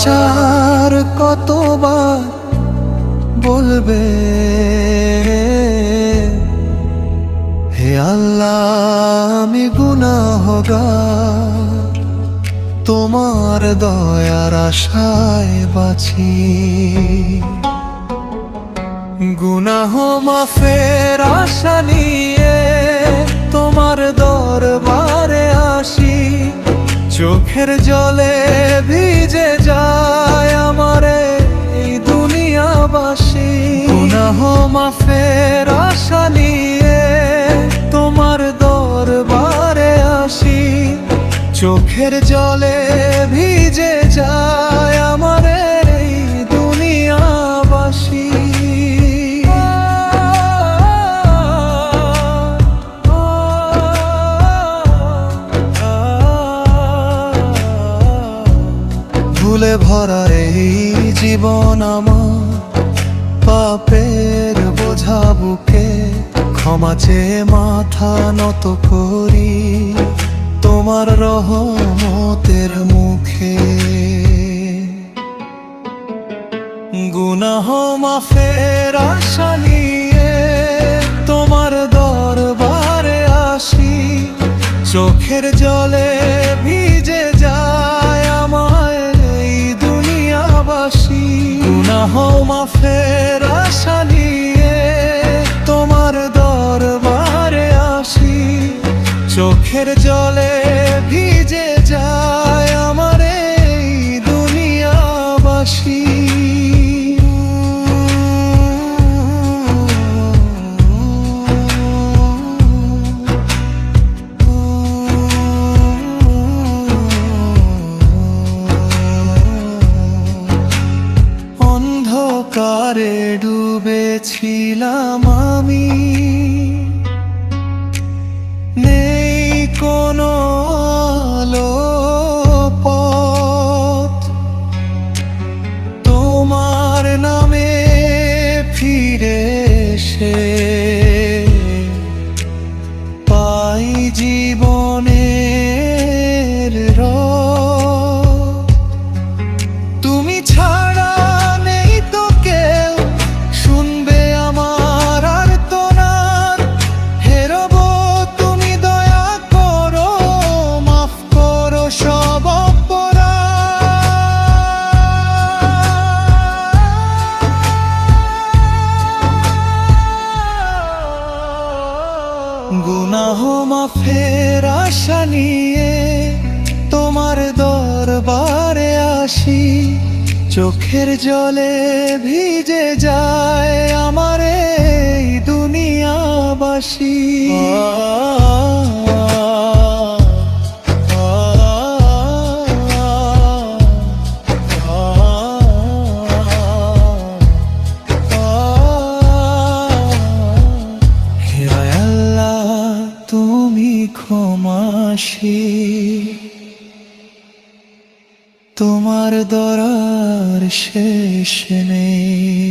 চার কতবার বলবে হে আল্লাহ আমি গুনাহগার, তোমার দয়ার আশায় বাঁচি। গুনাহ মাফের আশা নিয়ে তোমার দরবারে আসি, চোখের জলে ভিজে যায় আমার এই দুনিয়াবাসী। গুনাহ মাফের আশা নিয়ে তোমার দরবারে আসি, চোখের জলে ভিজে যায় আমার এই দুনিয়াবাসী। ভুলে ভরা এই জীবন আমার, পাপের বোঝা বুকে, ক্ষমা চেয়ে মাথা নত করি তোমার রহমতের মুখে। গুনাহ মাফের আশা নিয়ে তোমার দরবারে আসি, চোখের জলে ভিজে যায় আমার এই দুনিয়াবাসী। গুনাহ মাফের আশা নিয়ে তোমার দরবারে আসি, চোখের জলে ভিজে যায় আমার এই দুনিয়াবাসী। অন্ধকারে ডুবেছিলাম আমি, নেই কোনো আলো পথ, তোমার নামে ফিরে এসে পাই জীবনের রথ। তুমি ছাড়া নেই তো কেউ শুনবে আমার আর্তনাদ, হেরব তুমি দয়া করো, মাফ করো সব অপরাধ। গুনাহ মাফের আশা নিয়ে তোমার দরবারে আসি, চোখের জলে ভিজে যায় আমার এই দুনিয়াবাসী। হে আল্লাহ তুমি ক্ষমাশীল, তোমার দরার শেষ নেই।